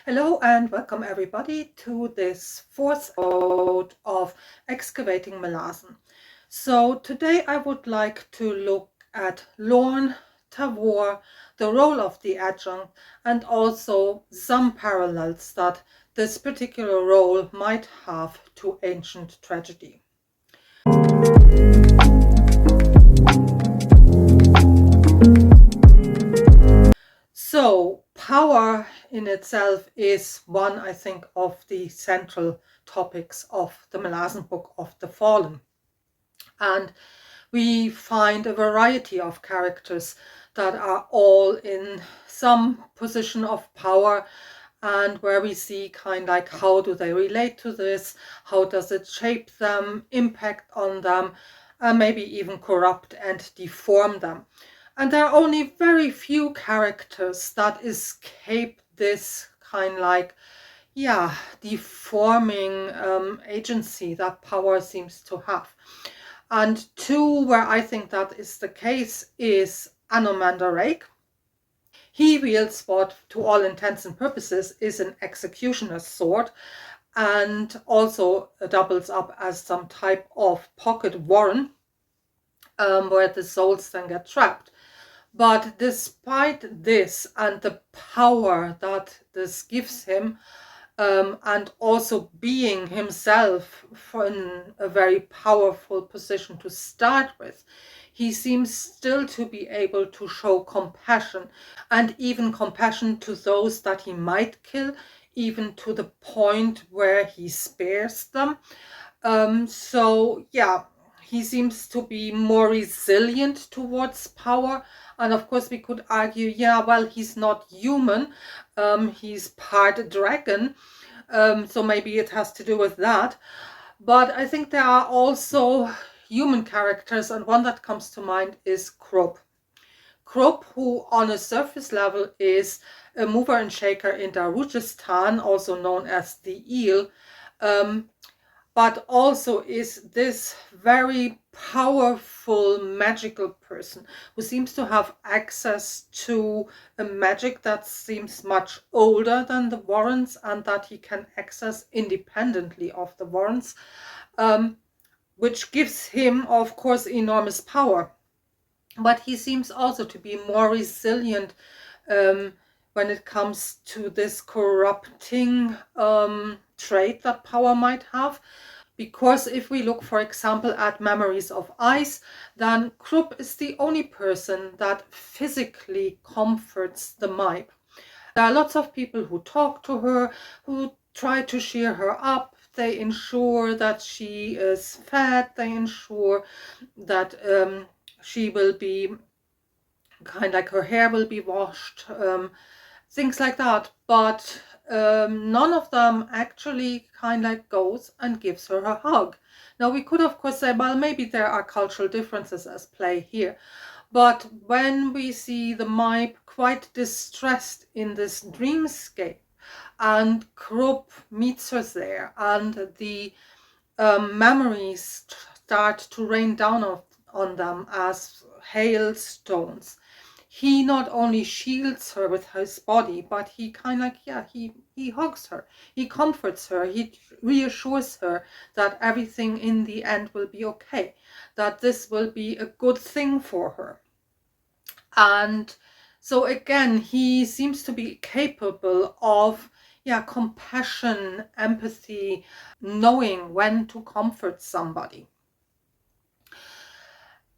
Hello and welcome everybody to this fourth episode of Excavating Malazan. So today I would like to look at Lorn, Tavore, the role of the adjunct, and also some parallels that this particular role might have to ancient tragedy. So power in itself is one, I think, of the central topics of the Malazan Book of the Fallen. And we find a variety of characters that are all in some position of power, and where we see kind of like how do they relate to this, how does it shape them, impact on them, and maybe even corrupt and deform them. And there are only very few characters that escape this kind of like, deforming agency that power seems to have. And two where I think that is the case is Anomander Rake. He wields what, to all intents and purposes, is an executioner's sword, and also doubles up as some type of pocket warren, where the souls then get trapped. But despite this and the power that this gives him, and also being himself in a very powerful position to start with, he seems still to be able to show compassion, and even compassion to those that he might kill, even to the point where he spares them. He seems to be more resilient towards power. And of course we could argue, he's not human, he's part dragon, so maybe it has to do with that. But I think there are also human characters, and one that comes to mind is Kruppe. Kruppe, who on a surface level is a mover and shaker in Darujistan, also known as the Eel, but also is this very powerful magical person who seems to have access to a magic that seems much older than the Warrens, and that he can access independently of the Warrens, which gives him, of course, enormous power. But he seems also to be more resilient when it comes to this corrupting trait that power might have. Because if we look, for example, at Memories of Ice, then Kruppe is the only person that physically comforts the Maib. There are lots of people who talk to her, who try to cheer her up. They ensure that she is fed. They ensure that she will be kind of like her hair will be washed, things like that. But none of them actually kind of like goes and gives her a hug. Now we could of course say, well, maybe there are cultural differences as play here. But when we see the Maib quite distressed in this dreamscape, and Kruppe meets her there, and the memories start to rain down on them as hailstones, he not only shields her with his body, but he kind of he hugs her, he comforts her, he reassures her that everything in the end will be okay, that this will be a good thing for her. And so again, he seems to be capable of compassion, empathy, knowing when to comfort somebody.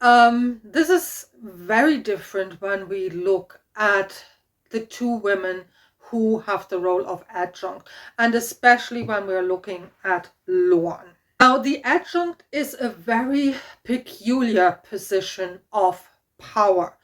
This is very different when we look at the two women who have the role of adjunct, and especially when we're looking at Lorn. Now, the adjunct is a very peculiar position of power.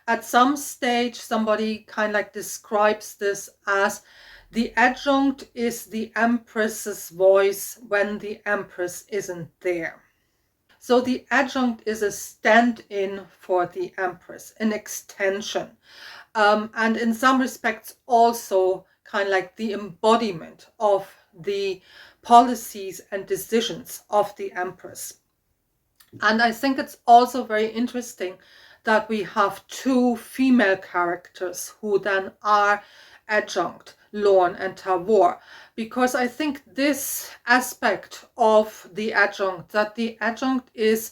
At some stage, somebody kind of like describes this as the adjunct is the Empress's voice when the Empress isn't there. So the adjunct is a stand-in for the Empress, an extension, and in some respects also kind of like the embodiment of the policies and decisions of the Empress. And I think it's also very interesting that we have two female characters who then are adjunct. Lorn and Tavore, because I think this aspect of the adjunct, that the adjunct is,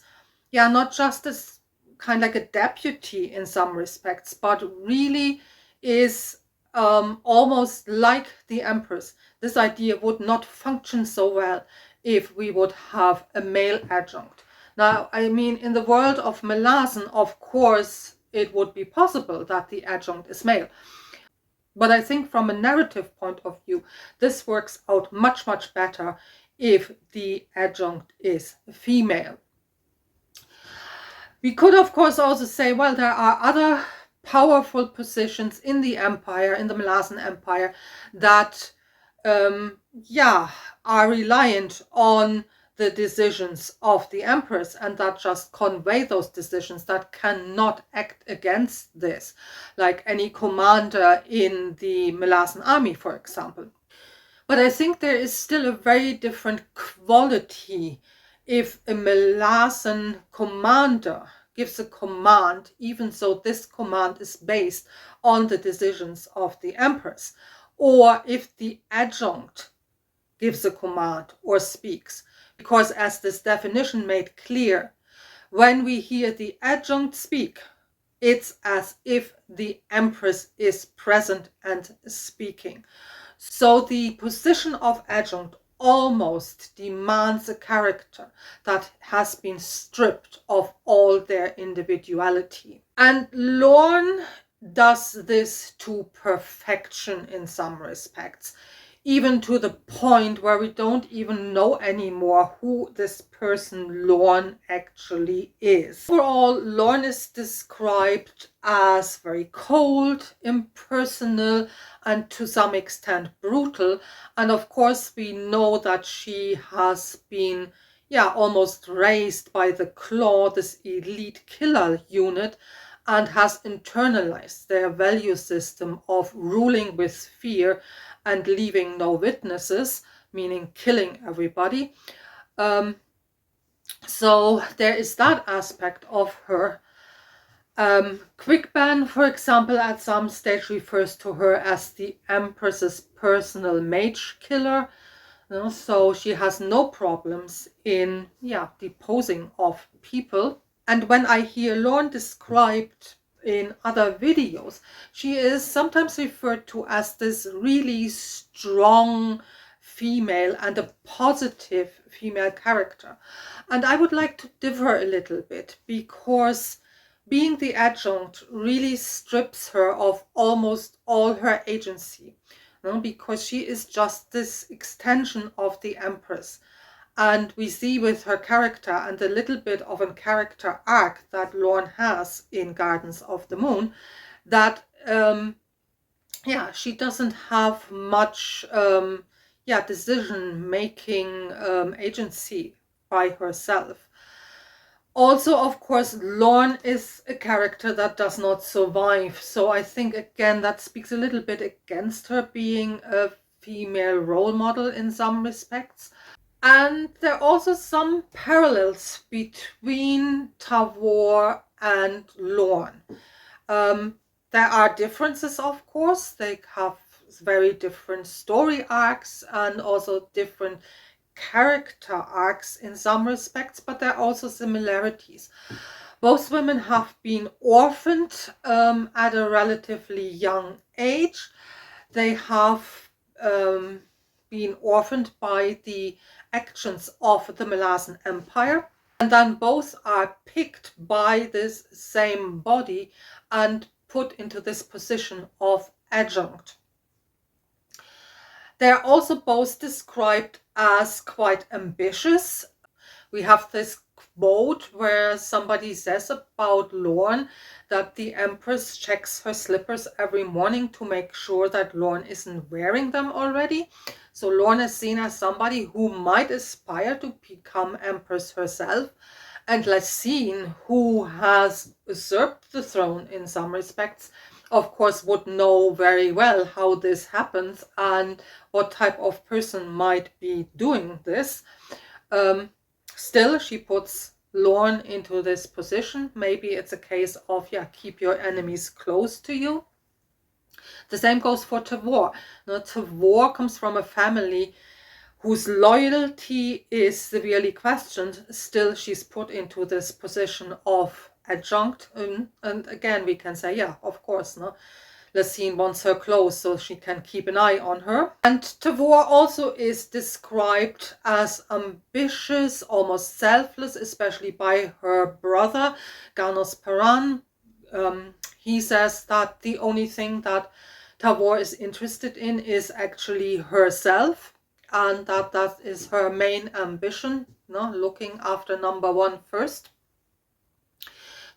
yeah, not just as kind of like a deputy in some respects, but really is almost like the empress. This idea would not function so well if we would have a male adjunct. Now, I mean, in the world of Malazan, of course, it would be possible that the adjunct is male. But I think from a narrative point of view, this works out much, much better if the adjunct is female. We could, of course, also say, well, there are other powerful positions in the empire, in the Malazan Empire, that, yeah, are reliant on the decisions of the empress, and that just convey those decisions, that cannot act against this, like any commander in the Malazan army, for example. But I think there is still a very different quality if a Malazan commander gives a command, even though this command is based on the decisions of the empress, or if the adjunct gives a command or speaks. Because as this definition made clear, when we hear the adjunct speak, it's as if the empress is present and speaking. So the position of adjunct almost demands a character that has been stripped of all their individuality. And Lorn does this to perfection in some respects, even to the point where we don't even know anymore who this person Lorn actually is. Overall, Lorn is described as very cold, impersonal, and to some extent brutal. And of course, we know that she has been, yeah, almost raised by the Claw, this elite killer unit, and has internalized their value system of ruling with fear and leaving no witnesses, meaning killing everybody. So there is that aspect of her. Kruppe, for example, at some stage refers to her as the Empress's personal mage killer. So she has no problems in, yeah, deposing of people. And when I hear Lorn described in other videos, she is sometimes referred to as this really strong female and a positive female character. And I would like to differ a little bit, because being the adjunct really strips her of almost all her agency, because she is just this extension of the empress. And we see with her character and the little bit of a character arc that Lorn has in Gardens of the Moon, that yeah, she doesn't have much decision-making agency by herself. Also, of course, Lorn is a character that does not survive. So I think, again, that speaks a little bit against her being a female role model in some respects. And there are also some parallels between Tavore and Lorn. There are differences, of course. They have very different story arcs and also different character arcs in some respects, but there are also similarities. Both women have been orphaned at a relatively young age. They have been orphaned by the actions of the Malazan Empire, and then both are picked by this same body and put into this position of adjunct. They are also both described as quite ambitious. We have this quote where somebody says about Lorn that the Empress checks her slippers every morning to make sure that Lorn isn't wearing them already. So Lorn is seen as somebody who might aspire to become Empress herself. And let's see who has usurped the throne in some respects, of course, would know very well how this happens and what type of person might be doing this. Still, she puts Lorn into this position. Maybe it's a case of, yeah, keep your enemies close to you. The same goes for Tavore. Now, Tavore comes from a family whose loyalty is severely questioned. Still, she's put into this position of adjunct. And again, we can say, yeah, of course, no? Lessine wants her close so she can keep an eye on her. And Tavore also is described as ambitious, almost selfless, especially by her brother, Ganos Paran. He says that the only thing that Tavore is interested in is actually herself, and that is her main ambition, no? Looking after number one first.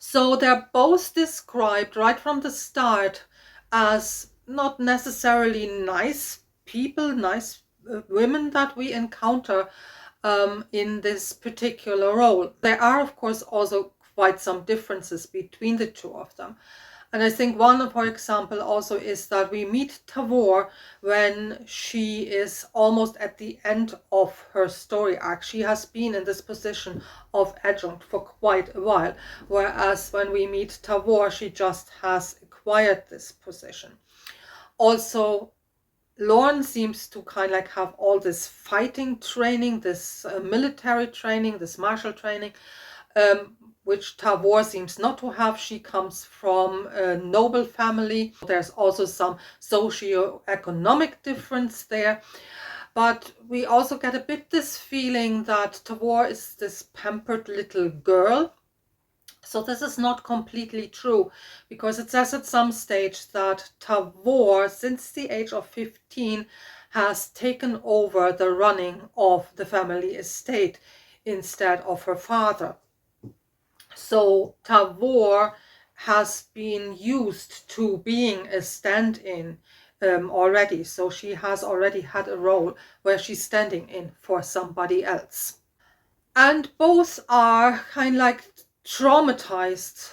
So they're both described right from the start as not necessarily nice people, nice women that we encounter in this particular role. There are, of course, also quite some differences between the two of them. And I think one, for example, also is that we meet Tavore when she is almost at the end of her story arc. She has been in this position of adjunct for quite a while, whereas when we meet Tavore, she just has acquired this position. Also, Lorn seems to kind of like have all this fighting training, this military training, this martial training, which Tavore seems not to have. She comes from a noble family. There's also some socio-economic difference there. But we also get a bit this feeling that Tavore is this pampered little girl. So this is not completely true, because it says at some stage that Tavore, since the age of 15, has taken over the running of the family estate instead of her father. So Tavore has been used to being a stand-in already. So she has already had a role where she's standing in for somebody else. And both are kind of like traumatized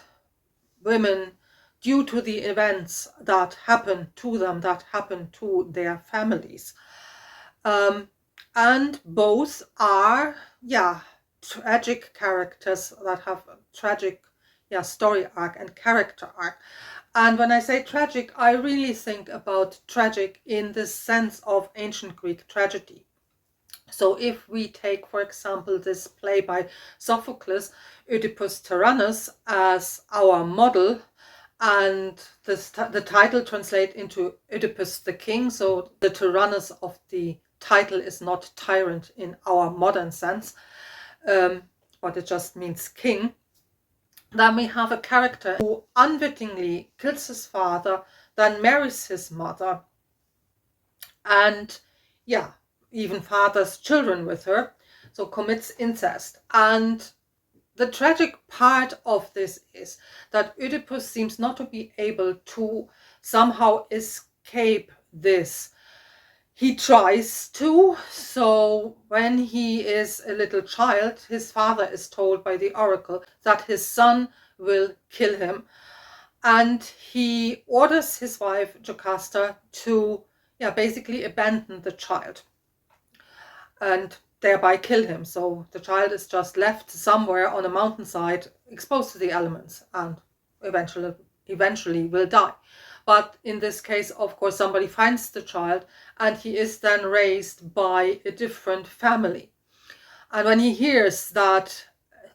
women due to the events that happen to them, that happen to their families. And both are, tragic characters that have a tragic story arc and character arc. And when I say tragic, I really think about tragic in the sense of ancient Greek tragedy. So if we take, for example, this play by Sophocles, Oedipus Tyrannus, as our model, and the title translates into Oedipus the king, so the Tyrannus of the title is not tyrant in our modern sense, but it just means king. Then we have a character who unwittingly kills his father, then marries his mother, and even fathers children with her, so commits incest. And the tragic part of this is that Oedipus seems not to be able to somehow escape this. He tries to. So when he is a little child, his father is told by the oracle that his son will kill him. And he orders his wife, Jocasta, to basically abandon the child and thereby kill him. So the child is just left somewhere on a mountainside, exposed to the elements, and eventually will die. But in this case, of course, somebody finds the child, and he is then raised by a different family. And when he hears that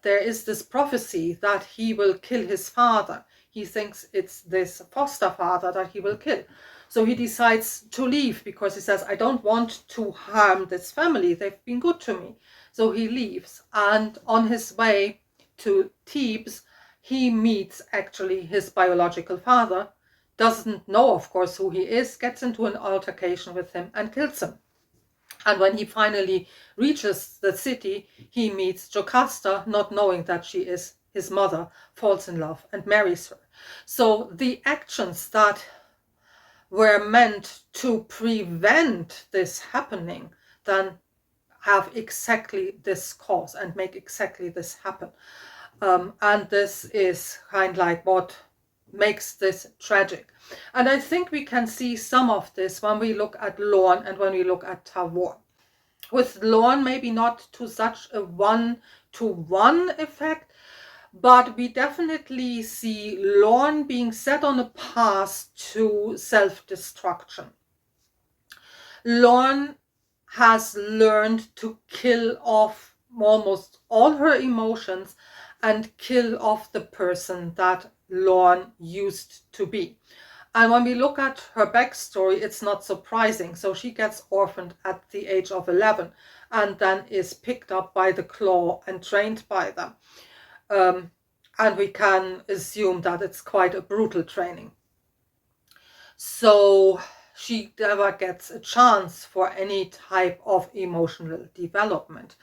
there is this prophecy that he will kill his father, he thinks it's this foster father that he will kill. So he decides to leave because he says, I don't want to harm this family. They've been good to me. So he leaves. And on his way to Thebes, he meets actually his biological father, doesn't know, of course, who he is, gets into an altercation with him and kills him. And when he finally reaches the city, he meets Jocasta, not knowing that she is his mother, falls in love and marries her. So the actions that were meant to prevent this happening then have exactly this cause and make exactly this happen. And this is kind of like what makes this tragic. And I think we can see some of this when we look at Lorn and when we look at Tavore. With Lorn, maybe not to such a one-to-one effect, But we definitely see Lorn being set on a path to self-destruction. Lorn has learned to kill off almost all her emotions and kill off the person that Lorn used to be. And when we look at her backstory, it's not surprising. So she gets orphaned at the age of 11 and then is picked up by the Claw and trained by them. And we can assume that it's quite a brutal training. So she never gets a chance for any type of emotional development,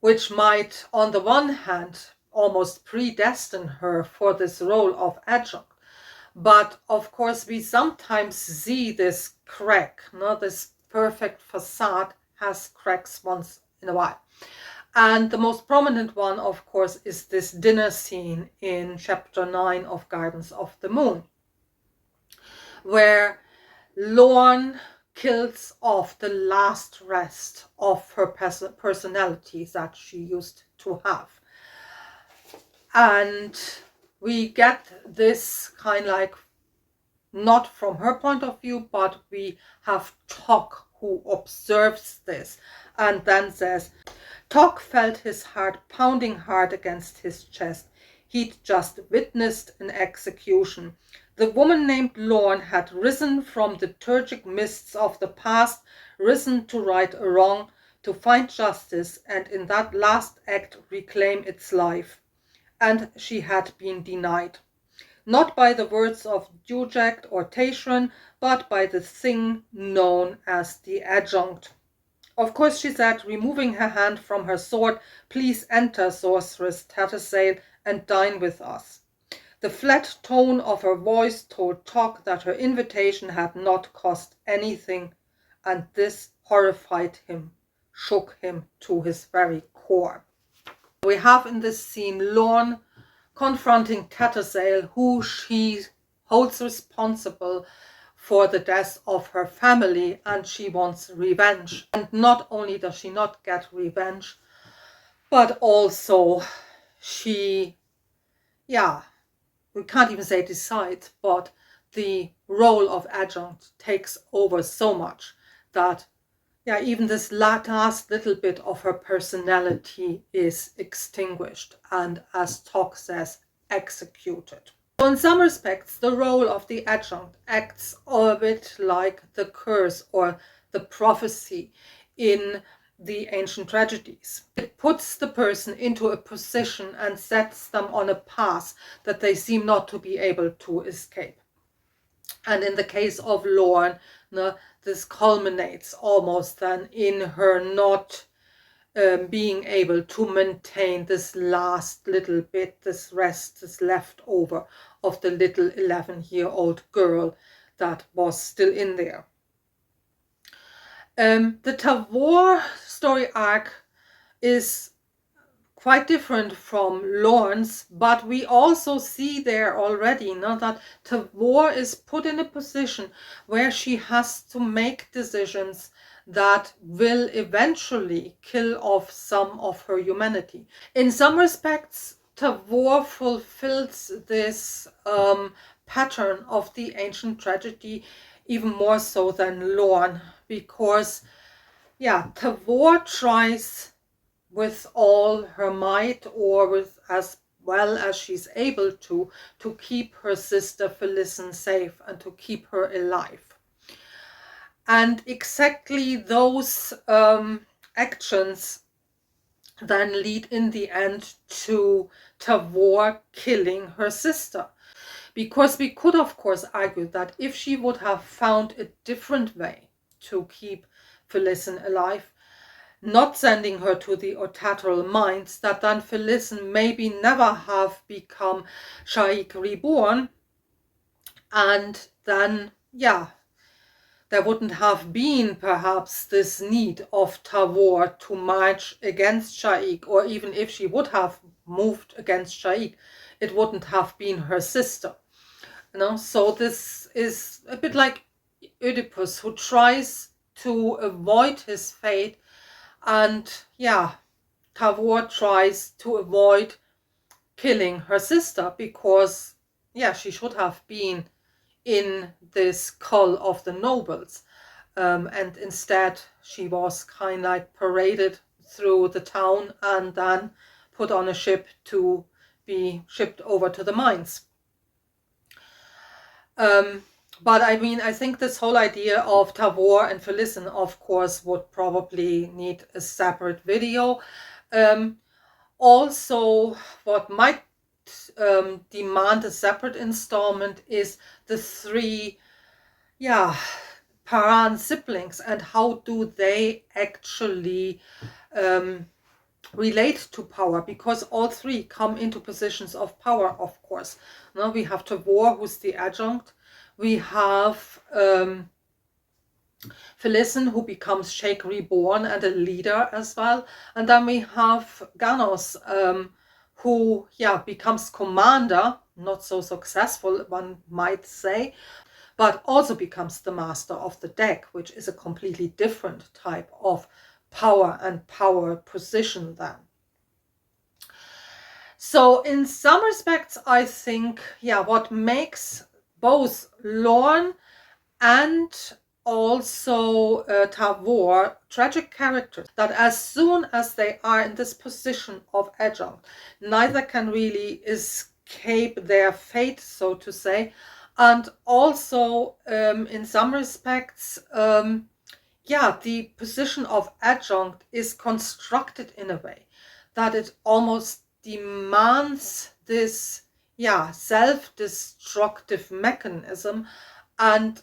which might, on the one hand, almost predestine her for this role of adjunct. But of course, we sometimes see this crack, this perfect facade has cracks once in a while. And the most prominent one, of course, is this dinner scene in chapter 9 of Gardens of the Moon, where Lorn kills off the last rest of her personality that she used to have. And we get this kind of like, not from her point of view, but we have Tok who observes this and then says, Tok felt his heart pounding hard against his chest. He'd just witnessed an execution. The woman named Lorn had risen from the turgid mists of the past, risen to right a wrong, to find justice, and in that last act reclaim its life. And she had been denied. Not by the words of Adjunct or Tashran, but by the thing known as the adjunct. Of course, she said, removing her hand from her sword, please enter, sorceress Tattersail, and dine with us. The flat tone of her voice told Tok that her invitation had not cost anything, and this horrified him, shook him to his very core. We have in this scene Lorn confronting Tattersail, who she holds responsible for the death of her family, and she wants revenge. And not only does she not get revenge, but also she, we can't even say decide, but the role of adjunct takes over so much that even this last little bit of her personality is extinguished and, as Tok says, executed. So in some respects, the role of the adjunct acts a bit like the curse or the prophecy in the ancient tragedies. It puts the person into a position and sets them on a path that they seem not to be able to escape. And in the case of Lorn, this culminates almost then in her not being able to maintain this last little bit, this rest, this leftover of the little 11-year-old girl that was still in there. The Tavore story arc is quite different from Lorn's, but we also see there already that Tavore is put in a position where she has to make decisions that will eventually kill off some of her humanity. In some respects, Tavore fulfills this pattern of the ancient tragedy even more so than Lorn, because Tavore tries with all her might, or with as well as she's able to keep her sister Felicen safe and to keep her alive. And exactly those actions then lead in the end to Tavore killing her sister. Because we could, of course, argue that if she would have found a different way to keep Felicen alive, not sending her to the Otatral mines, that then Felicen maybe never have become Sha'ik reborn, and then there wouldn't have been perhaps this need of Tavore to march against Sha'ik, or even if she would have moved against Sha'ik, it wouldn't have been her sister. So this is a bit like Oedipus, who tries to avoid his fate, and Tavore tries to avoid killing her sister, because yeah, she should have been in this call of the nobles, and instead she was kind of like paraded through the town and then put on a ship to be shipped over to the mines. But I mean, I think this whole idea of Tavore and Felicen, of course, would probably need a separate video. Also, what might demand a separate installment is the three, yeah, Paran siblings, and how do they actually relate to power, because all three come into positions of power, of course. Now we have Tavore, who's the adjunct. We have Felicen, who becomes Sheikh Reborn and a leader as well. And then we have Ganos, who, yeah, becomes commander, not so successful, one might say, but also becomes the master of the deck, which is a completely different type of power and power position then. So in some respects, I think, yeah, what makes both Lorn and also Tavore tragic characters, that as soon as they are in this position of adjunct, neither can really escape their fate, so to say. And also, in some respects, yeah, the position of adjunct is constructed in a way that it almost demands this, yeah, self-destructive mechanism, and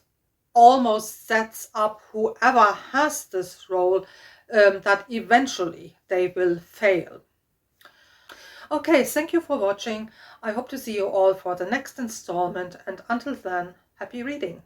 almost sets up whoever has this role, that eventually they will fail. Okay, thank you for watching. I hope to see you all for the next installment, and until then, happy reading.